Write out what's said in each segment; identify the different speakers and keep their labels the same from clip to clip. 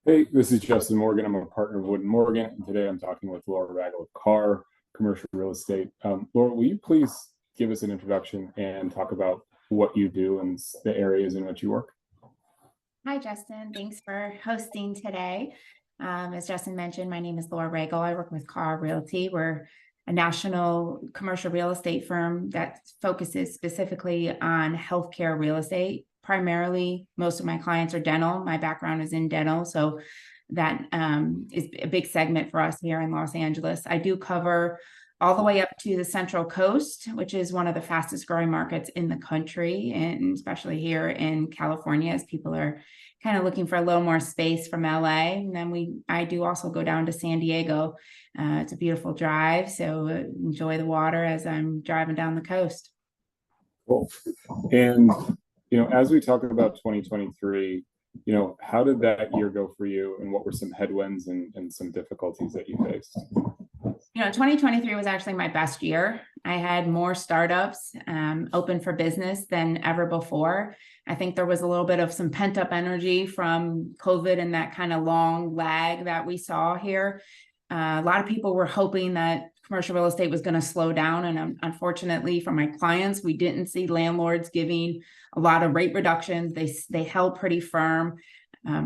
Speaker 1: Hey, this is Justin Morgan. I'm a partner of Wood& Morgan, and today I'm talking with Laura.Ragle of CARR, commercial real estate. Laura, will you please give us an introduction and talk about what you do and the areas in which you work?
Speaker 2: Hi, Justin. Thanks for hosting today. As Justin mentioned, my name is Laura.Ragle. I work with CARR Realty. We're a national commercial real estate firm that focuses specifically on healthcare real estate. Primarily, most of my clients are dental. My background is in dental, so that is a big segment for us here in Los Angeles. I do cover all the way up to the Central Coast, which is one of the fastest growing markets in the country, and especially here in California, as people are kind of looking for a little more space from LA. And then I do also go down to San Diego. It's a beautiful drive, so enjoy the water as I'm driving down the coast.
Speaker 1: Cool. And, as we talk about 2023, how did that year go for you, and what were some headwinds and some difficulties that you faced?
Speaker 2: 2023 was actually my best year. I had more startups open for business than ever before. I think there was a little bit of some pent-up energy from COVID and that kind of long lag that we saw here. A lot of people were hoping that commercial real estate was going to slow down. And unfortunately for my clients, we didn't see landlords giving a lot of rate reductions. They held pretty firm.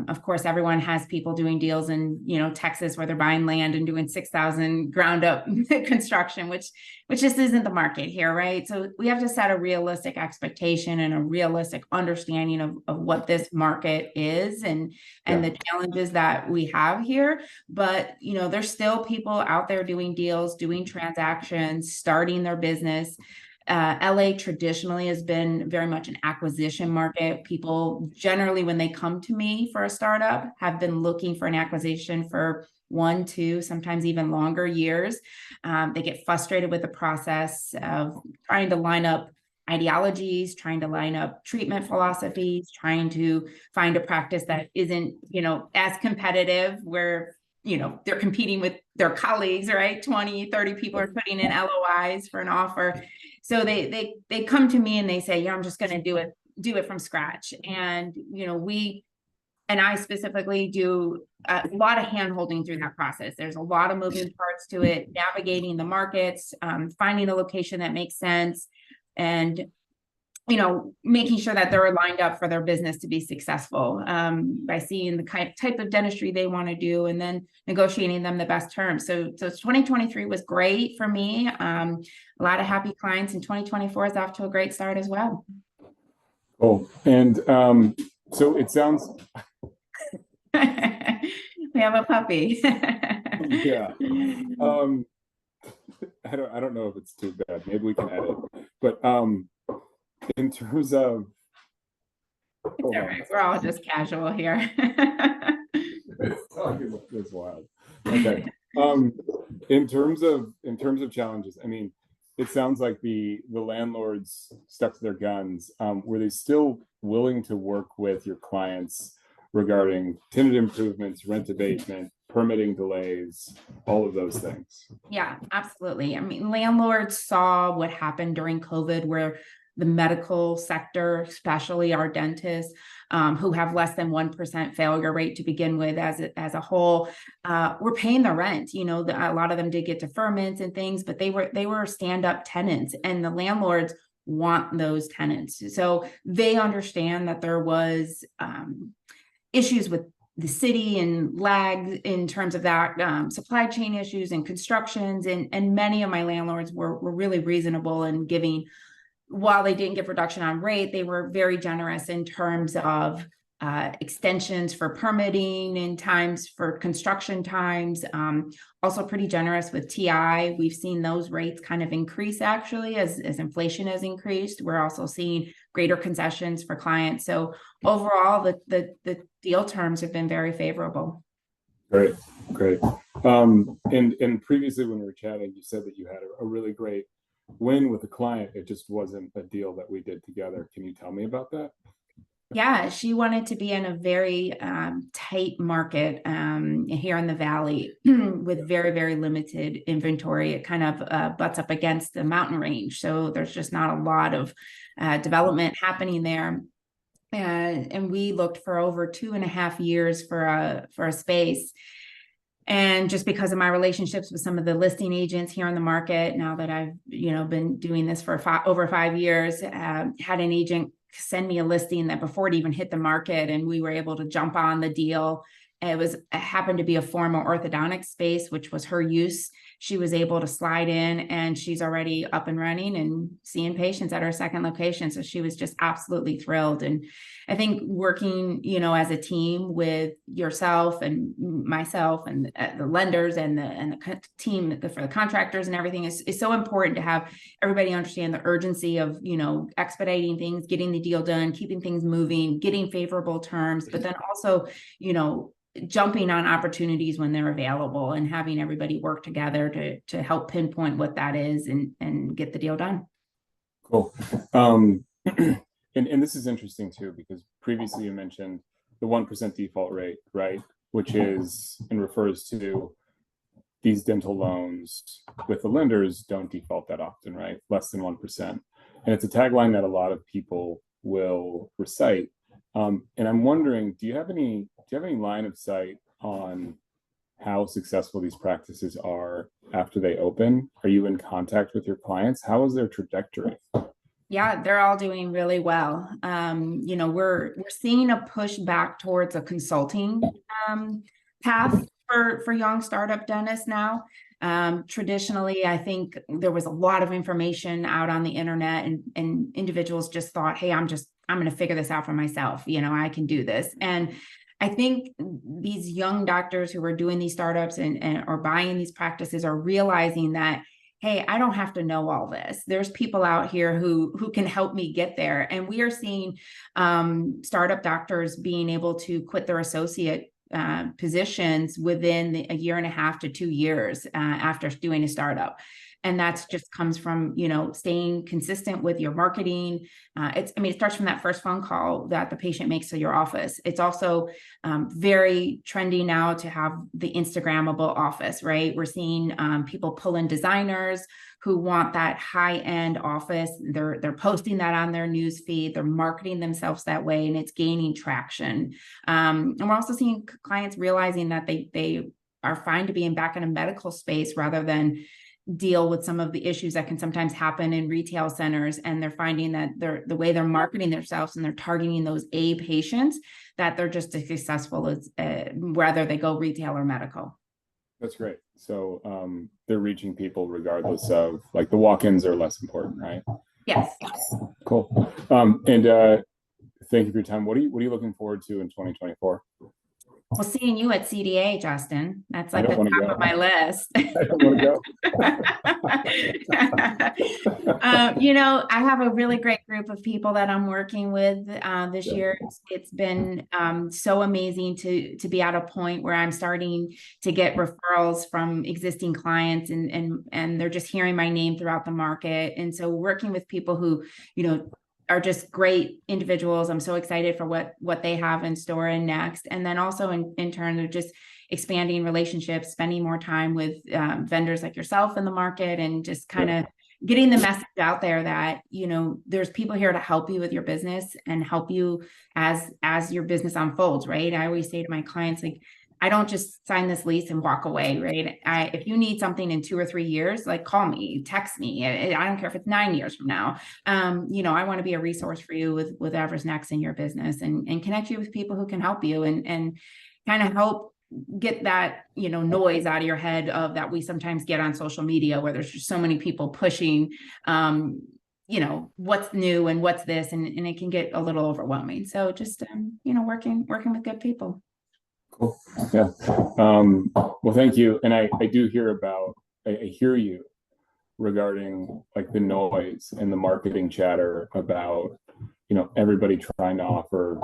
Speaker 2: Of course, everyone has people doing deals in, Texas, where they're buying land and doing 6,000 ground up construction, which just isn't the market here, right? So we have to set a realistic expectation and a realistic understanding of what this market is and the challenges that we have here. But, there's still people out there doing deals, doing transactions, starting their business. LA traditionally has been very much an acquisition market. People generally, when they come to me for a startup, have been looking for an acquisition for 1, 2, sometimes even longer years. They get frustrated with the process of trying to line up ideologies, trying to line up treatment philosophies, trying to find a practice that isn't, as competitive, where they're competing with their colleagues, right? 20, 30 people are putting in LOIs for an offer. So they come to me and they say, I'm just going to do it from scratch. And, I specifically do a lot of hand holding through that process. There's a lot of moving parts to it, navigating the markets, finding a location that makes sense, and making sure that they're lined up for their business to be successful, by seeing the type of dentistry they want to do and then negotiating them the best terms. So 2023 was great for me. A lot of happy clients, and 2024 is off to a great start as well.
Speaker 1: Cool. And so it sounds
Speaker 2: we have a puppy.
Speaker 1: Yeah. I don't know if it's too bad. Maybe we can edit. But in terms of
Speaker 2: all right. We're all just casual here.
Speaker 1: It's wild. Okay. In terms of challenges, I mean, it sounds like the landlords stuck to their guns. Were they still willing to work with your clients regarding tenant improvements, rent abatement, permitting delays, all of those things?
Speaker 2: Yeah, absolutely. I mean, landlords saw what happened during COVID, where the medical sector, especially our dentists, who have less than 1% failure rate to begin with as a whole, were paying the rent. A lot of them did get deferments and things, but they were stand-up tenants, and the landlords want those tenants. So they understand that there was issues with the city and lag in terms of that, supply chain issues and constructions, and many of my landlords were really reasonable in giving. While they didn't give reduction on rate, they were very generous in terms of extensions for permitting and times for construction times. Also pretty generous with TI. We've seen those rates kind of increase, actually, as inflation has increased. We're also seeing greater concessions for clients. So overall, the deal terms have been very favorable.
Speaker 1: Great. And previously when we were chatting, you said that you had a really great win with a client. It just wasn't a deal that we did together. Can you tell me about that?
Speaker 2: Yeah, she wanted to be in a very tight market here in the Valley with very, very limited inventory. It kind of butts up against the mountain range. So there's just not a lot of development happening there. and we looked for over 2.5 years for a space. And just because of my relationships with some of the listing agents here in the market, now that I've, been doing this for over 5 years, had an agent send me a listing that before it even hit the market, and we were able to jump on the deal. It happened to be a formal orthodontic space, which was her use. She was able to slide in, and she's already up and running and seeing patients at her second location. So she was just absolutely thrilled. And I think working, as a team with yourself and myself and the lenders and the team for the contractors and everything is so important to have everybody understand the urgency of, expediting things, getting the deal done, keeping things moving, getting favorable terms, but then also, jumping on opportunities when they're available and having everybody work together to help pinpoint what that is and get the deal done.
Speaker 1: Cool. And this is interesting too, because previously you mentioned the 1% default rate, right? Which is and refers to these dental loans with the lenders don't default that often, right? Less than 1%. And it's a tagline that a lot of people will recite. And I'm wondering, do you have any line of sight on how successful these practices are after they open? Are you in contact with your clients? How is their trajectory?
Speaker 2: Yeah, they're all doing really well. We're seeing a push back towards a consulting path for young startup dentists now. Traditionally, I think there was a lot of information out on the internet, and individuals just thought, hey, I'm going to figure this out for myself. I can do this. And I think these young doctors who are doing these startups and or buying these practices are realizing that, hey, I don't have to know all this. There's people out here who can help me get there. And we are seeing startup doctors being able to quit their associate positions within a 1.5 to 2 years after doing a startup. And that's just comes from, staying consistent with your marketing. It starts from that first phone call that the patient makes to your office. It's also very trendy now to have the Instagrammable office, right? We're seeing people pull in designers who want that high-end office. They're posting that on their news feed. They're marketing themselves that way, and it's gaining traction. And we're also seeing clients realizing that they are fine to be back in a medical space rather than deal with some of the issues that can sometimes happen in retail centers. And they're finding that the way they're marketing themselves and they're targeting those A patients, that they're just as successful as whether they go retail or medical.
Speaker 1: That's great. So they're reaching people regardless of, like, the walk-ins are less important, right?
Speaker 2: Yes.
Speaker 1: Cool. And thank you for your time. What are you looking forward to in 2024?
Speaker 2: Well, seeing you at CDA, Justin, that's like the top of my list.
Speaker 1: I don't want to
Speaker 2: go. I have a really great group of people that I'm working with this year. It's been so amazing to be at a point where I'm starting to get referrals from existing clients, and they're just hearing my name throughout the market. And so working with people who, are just great individuals. I'm so excited for what they have in store and next. And then also in turn, of just expanding relationships, spending more time with vendors like yourself in the market, and just kind of getting the message out there that, there's people here to help you with your business and help you as your business unfolds, right? I always say to my clients, like, I don't just sign this lease and walk away, right? If you need something in 2 or 3 years, like, call me, text me. I don't care if it's 9 years from now. I want to be a resource for you with whatever's next in your business, and connect you with people who can help you and kind of help get that, noise out of your head of that we sometimes get on social media, where there's just so many people pushing, what's new and what's this, and it can get a little overwhelming. So just, working with good people.
Speaker 1: Cool. Yeah. Well, thank you. And I do hear I hear you regarding, like, the noise and the marketing chatter about, everybody trying to offer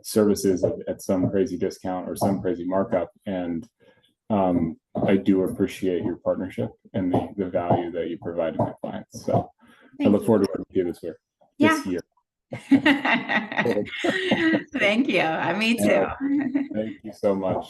Speaker 1: services at some crazy discount or some crazy markup. And I do appreciate your partnership and the value that you provide to my clients. So I look forward to working with you this year. This year.
Speaker 2: Thank you. Me too.
Speaker 1: Thank you so much.